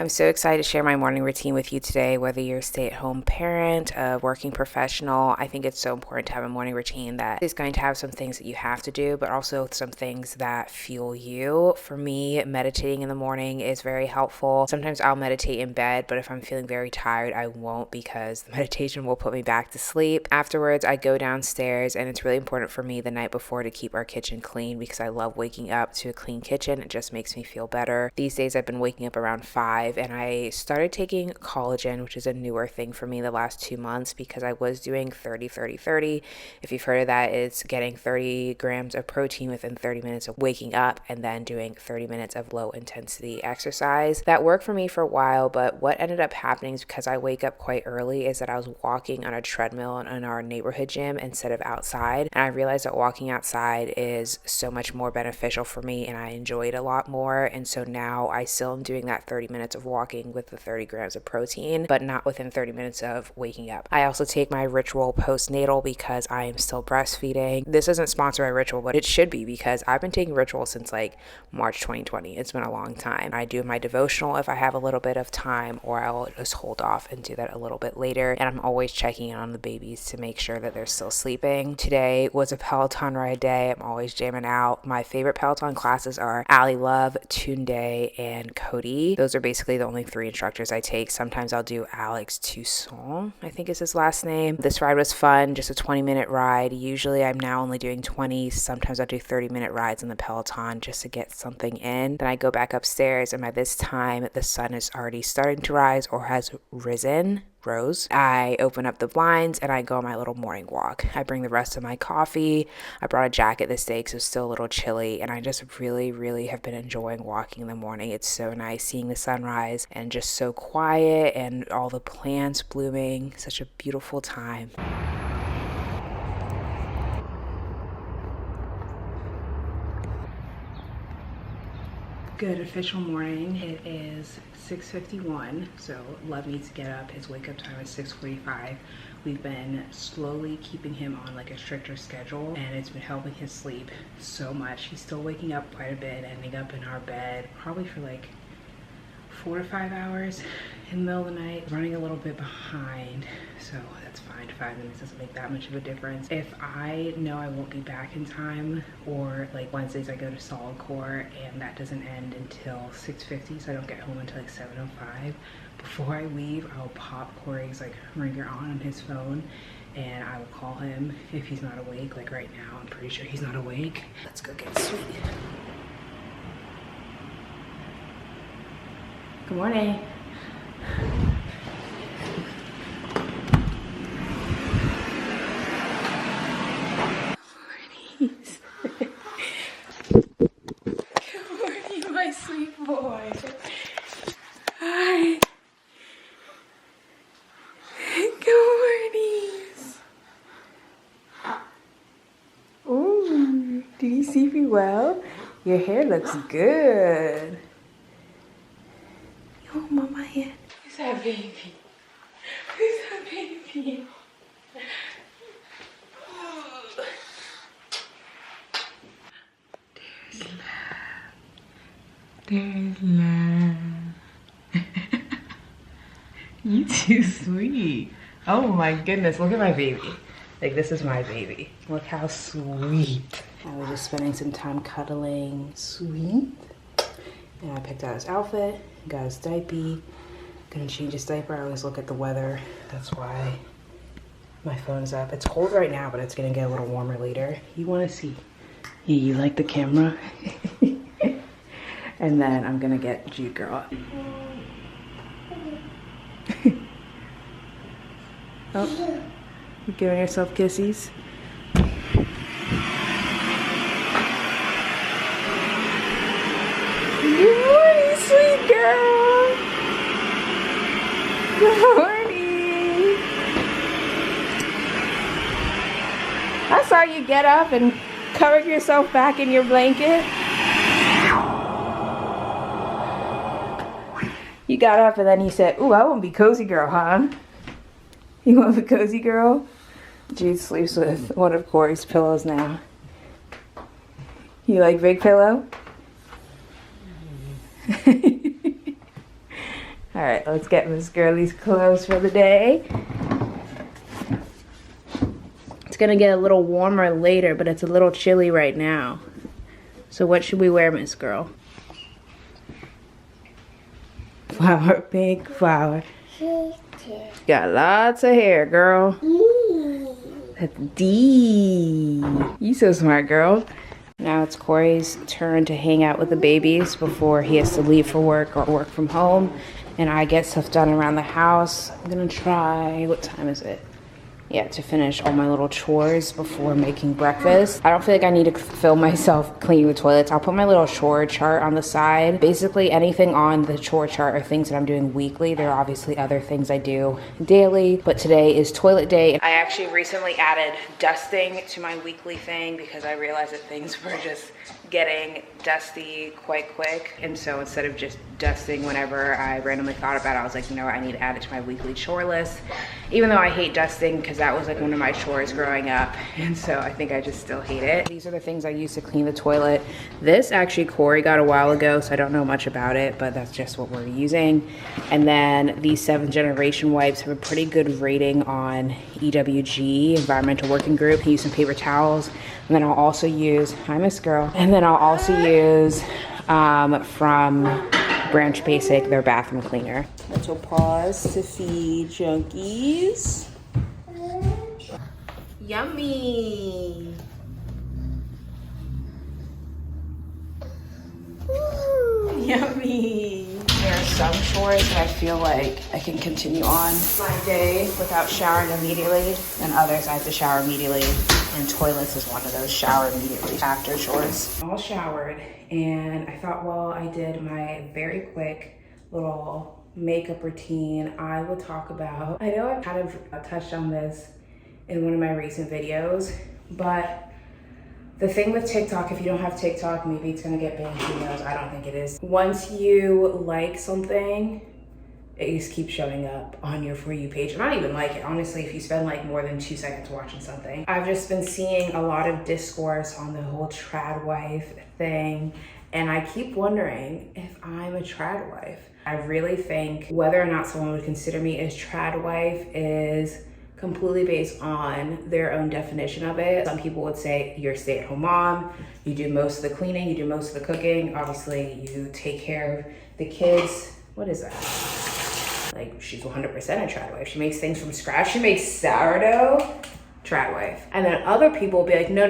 I'm so excited to share my morning routine with you today. Whether you're a stay-at-home parent, a working professional, I think it's so important to have a morning routine that is going to have some things that you have to do, but also some things that fuel you. For me, meditating in the morning is very helpful. Sometimes I'll meditate in bed, but if I'm feeling very tired, I won't because the meditation will put me back to sleep. Afterwards, I go downstairs, and it's really important for me the night before to keep our kitchen clean because I love waking up to a clean kitchen. It just makes me feel better. These days, I've been waking up around 5, and I started taking collagen, which is a newer thing for me the last 2 months because I was doing 30-30-30. If you've heard of that, it's getting 30 grams of protein within 30 minutes of waking up and then doing 30 minutes of low intensity exercise. That worked for me for a while, but what ended up happening is because I wake up quite early is that I was walking on a treadmill in our neighborhood gym instead of outside, and I realized that walking outside is so much more beneficial for me and I enjoy it a lot more. And so now I still am doing that 30 minutes of walking with the 30 grams of protein, but not within 30 minutes of waking up. I also take my Ritual postnatal because I am still breastfeeding. This isn't sponsored by Ritual, but it should be because I've been taking Ritual since like March 2020. It's been a long time. I do my devotional if I have a little bit of time, or I'll just hold off and do that a little bit later. And I'm always checking in on the babies to make sure that they're still sleeping. Today was a Peloton ride day. I'm always jamming out. My favorite Peloton classes are Ali Love, Tunde, and Cody. Those are basically the only 3 instructors I take. Sometimes I'll do Alex Toussaint, I think is his last name. This ride was fun, just a 20-minute ride. Usually I'm now only doing 20. Sometimes I'll do 30-minute rides in the Peloton just to get something in. Then I go back upstairs, and by this time the sun is already starting to rise or has rose. I open up the blinds and I go on my little morning walk. I bring the rest of my coffee. I brought a jacket this day because it was still a little chilly, and I just really have been enjoying walking in the morning. It's so nice seeing the sunrise and just so quiet and all the plants blooming. Such a beautiful time. Good official morning. It is 6:51, so Love needs to get up. His wake up time is 6:45. We've been slowly keeping him on like a stricter schedule, and it's been helping his sleep so much. He's still waking up quite a bit, ending up in our bed probably for like 4 to 5 hours in the middle of the night, running a little bit behind, so that's fine. 5 minutes doesn't make that much of a difference. If I know I won't be back in time, or like Wednesdays I go to solid core and that doesn't end until 6:50, so I don't get home until like 7:05. Before I leave, I'll pop Corey's like ringer on his phone and I will call him if he's not awake. Like right now, I'm pretty sure he's not awake. Let's go get sweet. Good morning. Good morning, my sweet boy. Hi. Good morning. Ooh, did you sleep well? Your hair looks good. Oh, mama here. Who's that baby? Who's that baby? There's love. You too sweet. Oh my goodness, look at my baby. Like, this is my baby. Look how sweet. I was just spending some time cuddling. Sweet. And I picked out his outfit, got his diaper. Gonna change his diaper. I always look at the weather. That's why my phone's up. It's cold right now, but it's gonna get a little warmer later. You wanna see? You like the camera? And then I'm gonna get Jude Girl. Oh, you giving yourself kissies? Good morning, sweet girl. Good morning. I saw you get up and cover yourself back in your blanket. You got up and then you said, ooh, I want to be cozy girl, huh? You want to be cozy girl? Jude sleeps with one of Corey's pillows now. You like big pillow? All right, let's get Miss Girlie's clothes for the day. It's gonna get a little warmer later, but it's a little chilly right now. So what should we wear, Miss Girl? Flower, pink flower. Got lots of hair, girl. That's D. You so smart, girl. Now it's Corey's turn to hang out with the babies before he has to leave for work or work from home. And I get stuff done around the house. I'm gonna try, what time is it? Yeah, to finish all my little chores before making breakfast. I don't feel like I need to film myself cleaning the toilets. I'll put my little chore chart on the side. Basically anything on the chore chart are things that I'm doing weekly. There are obviously other things I do daily, but today is toilet day. I actually recently added dusting to my weekly thing because I realized that things were just getting dusty quite quick. And so instead of just dusting whenever I randomly thought about it, I was like, you know what, I need to add it to my weekly chore list. Even though I hate dusting because that was like one of my chores growing up. And so I think I just still hate it. These are the things I use to clean the toilet. This actually Corey got a while ago, so I don't know much about it, but that's just what we're using. And then these 7th generation wipes have a pretty good rating on EWG, Environmental Working Group. I use some paper towels. And then I'll also use, hi Miss Girl. And then I'll also use from Branch Basic, their bathroom cleaner. Little paws to feed junkies. Yummy. Ooh, yummy. There are some chores that I feel like I can continue on my day without showering immediately, and others I have to shower immediately, and toilets is one of those shower immediately after chores. All showered, and I thought while I did my very quick little makeup routine, I would talk about, I know I've kind of touched on this in one of my recent videos, but the thing with TikTok, if you don't have TikTok, maybe it's gonna get banned, who knows, I don't think it is. Once you like something, it just keeps showing up on your For You page. Not even like it, honestly, if you spend like more than 2 seconds watching something. I've just been seeing a lot of discourse on the whole trad wife thing, and I keep wondering if I'm a trad wife. I really think whether or not someone would consider me as trad wife is completely based on their own definition of it. Some people would say you're a stay-at-home mom, you do most of the cleaning, you do most of the cooking, obviously you take care of the kids. What is that? Like, she's 100% a trad wife. She makes things from scratch. She makes sourdough. Trad wife. And then other people will be like, no,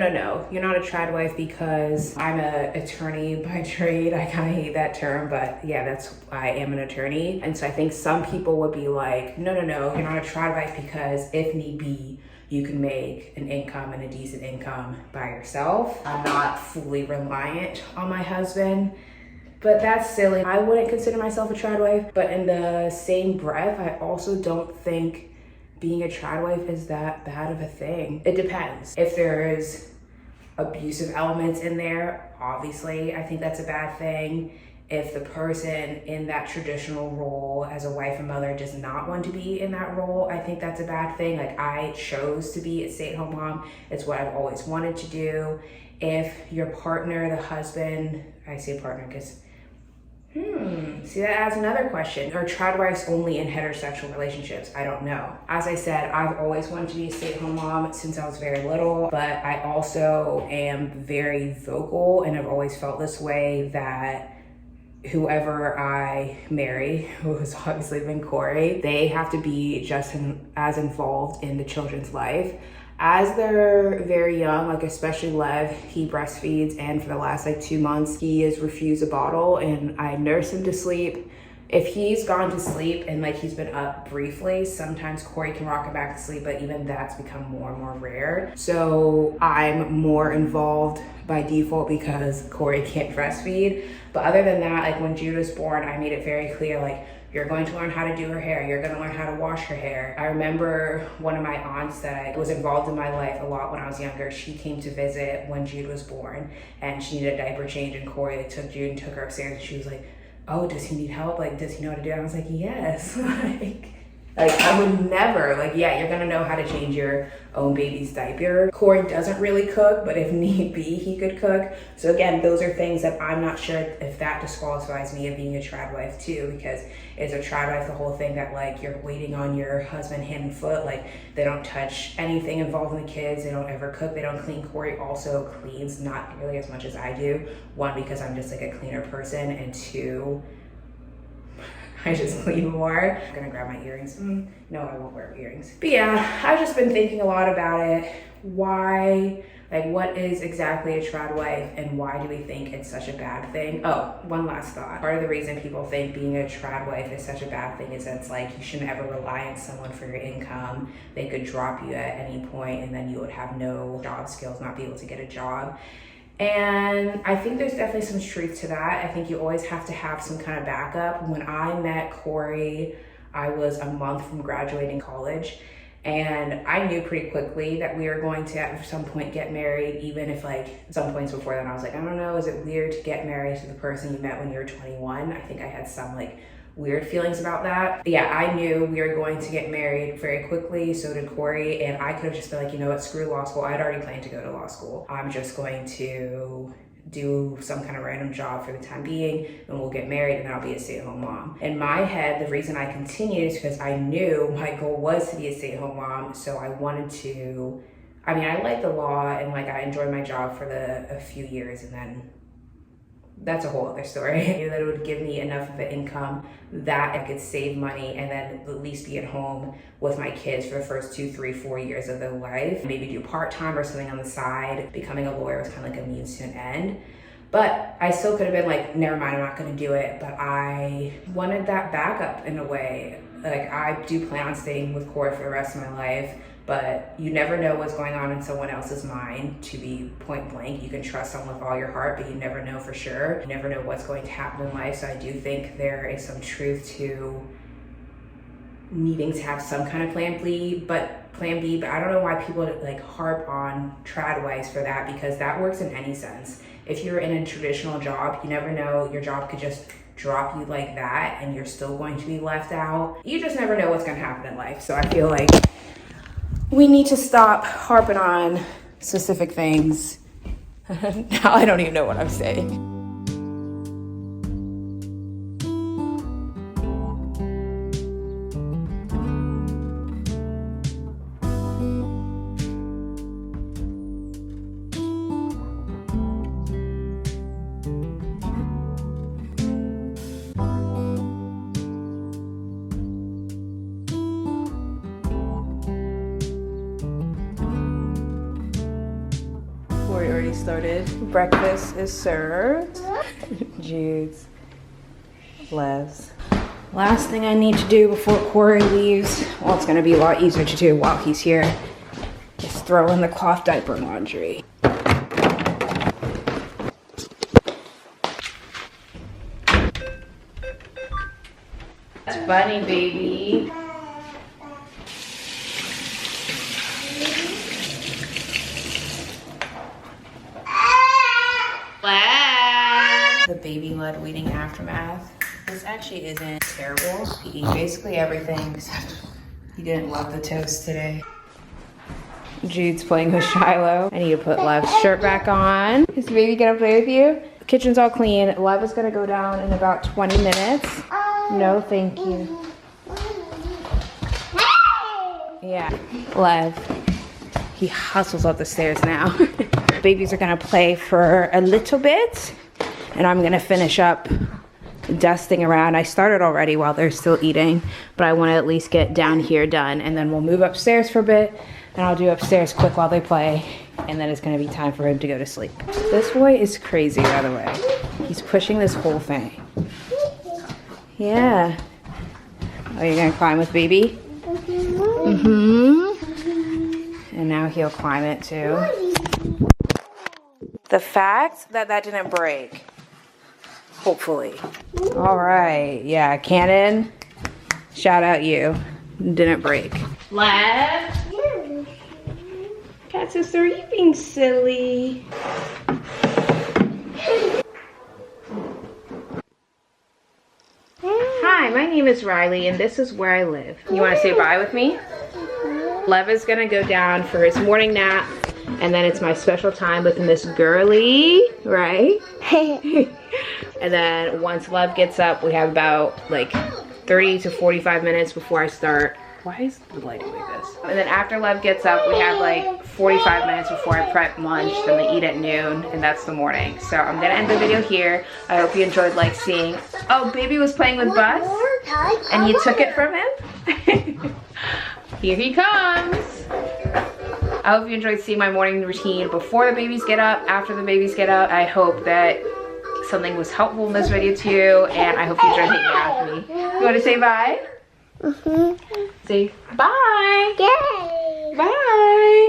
you're not a trad wife because I'm an attorney by trade. I kind of hate that term, but yeah, I am an attorney. And so I think some people would be like, no, you're not a trad wife because if need be, you can make an income and a decent income by yourself. I'm not fully reliant on my husband. But that's silly. I wouldn't consider myself a trad wife, but in the same breath, I also don't think being a trad wife is that bad of a thing. It depends. If there's abusive elements in there, obviously, I think that's a bad thing. If the person in that traditional role as a wife and mother does not want to be in that role, I think that's a bad thing. Like, I chose to be a stay-at-home mom. It's what I've always wanted to do. If your partner, the husband, I say partner because see, that adds another question. Are trad wives only in heterosexual relationships? I don't know. As I said, I've always wanted to be a stay-at-home mom since I was very little, but I also am very vocal, and I've always felt this way that whoever I marry, who has obviously been Corey, they have to be just as involved in the children's life. As they're very young, like especially Lev, he breastfeeds, and for the last like 2 months, he has refused a bottle, and I nurse him to sleep. If he's gone to sleep and like he's been up briefly, sometimes Corey can rock him back to sleep, but even that's become more and more rare. So I'm more involved by default because Corey can't breastfeed. But other than that, like when Jude was born, I made it very clear, like, you're going to learn how to do her hair. You're going to learn how to wash her hair. I remember one of my aunts that was involved in my life a lot when I was younger. She came to visit when Jude was born, and she needed a diaper change, and Corey took Jude and took her upstairs, and she was like, oh, does he need help? Like, does he know how to do it? I was like, yes. Like, Like, I would never, like, yeah, you're gonna know how to change your own baby's diaper. Corey doesn't really cook, but if need be, he could cook. So again, those are things that I'm not sure if that disqualifies me of being a trad wife too, because as a trad wife, the whole thing that like you're waiting on your husband hand and foot, like they don't touch anything involving the kids, they don't ever cook, they don't clean. Corey also cleans, not nearly as much as I do. One, because I'm just like a cleaner person, and two, I just clean more. I'm gonna grab my earrings. No, I won't wear earrings. But yeah, I've just been thinking a lot about it. Why, like what is exactly a trad wife and why do we think it's such a bad thing? Oh, one last thought. Part of the reason people think being a trad wife is such a bad thing is that it's like you shouldn't ever rely on someone for your income. They could drop you at any point and then you would have no job skills, not be able to get a job. And I think there's definitely some truth to that. I think you always have to have some kind of backup. When I met Corey, I was a month from graduating college, and I knew pretty quickly that we were going to at some point get married, even if like some points before then I was like, I don't know, is it weird to get married to the person you met when you were 21? I think I had some like weird feelings about that. But yeah, I knew we were going to get married very quickly, so did Corey, and I could have just been like, you know what, screw law school. I'd already planned to go to law school. I'm just going to do some kind of random job for the time being, and we'll get married and I'll be a stay-at-home mom. In my head, the reason I continued is because I knew my goal was to be a stay-at-home mom, so I wanted to, I mean, I like the law and like I enjoyed my job for a few years, and then that's a whole other story. I knew that it would give me enough of an income that I could save money and then at least be at home with my kids for the first 2, 3, 4 years of their life. Maybe do part-time or something on the side. Becoming a lawyer was kind of like a means to an end. But I still could have been like, never mind, I'm not gonna do it. But I wanted that backup in a way. Like I do plan on staying with Corey for the rest of my life, but you never know what's going on in someone else's mind, to be point blank. You can trust someone with all your heart, but you never know for sure. You never know what's going to happen in life. So I do think there is some truth to needing to have some kind of plan B, but I don't know why people like harp on trad wives for that, because that works in any sense. If you're in a traditional job, you never know, your job could just drop you like that and you're still going to be left out. You just never know what's going to happen in life. So I feel like we need to stop harping on specific things. Now I don't even know what I'm saying. Already started. Breakfast is served. Jude's. Les. Last thing I need to do before Corey leaves, well, it's gonna be a lot easier to do while he's here, is throw in the cloth diaper laundry. That's funny, baby. The baby-led weaning aftermath. This actually isn't terrible. He ate basically everything except he didn't love the toast today. Jude's playing with Shiloh. I need to put Lev's shirt back on. Is the baby gonna play with you? The kitchen's all clean. Lev is gonna go down in about 20 minutes. No, thank you. Yeah, Lev. He hustles up the stairs now. Babies are gonna play for a little bit, and I'm gonna finish up dusting around. I started already while they're still eating, but I wanna at least get down here done, and then we'll move upstairs for a bit, and I'll do upstairs quick while they play, and then it's gonna be time for him to go to sleep. This boy is crazy, by the way. He's pushing this whole thing. Yeah. Oh, you're gonna climb with baby? Mm-hmm. And now he'll climb it too. The fact that that didn't break, hopefully. All right, yeah, Cannon, shout out you, didn't break. Lev? Cat sister, are you being silly? Hi, my name is Riley and this is where I live. You want to say bye with me? Lev is gonna go down for his morning nap, and then it's my special time with Miss Girly, right? And then once Lev gets up, we have about like 30 to 45 minutes before I start. Why is the lighting like this? And then after Lev gets up, we have like 45 minutes before I prep lunch, then they eat at noon, and that's the morning. So I'm gonna end the video here. I hope you enjoyed like seeing, oh, baby was playing with Buzz, and you took it from him. Here he comes. I hope you enjoyed seeing my morning routine before the babies get up, after the babies get up. I hope that something was helpful in this video to you, and I hope you enjoyed hanging out with me. You want to say bye? Say bye. Yay. Bye.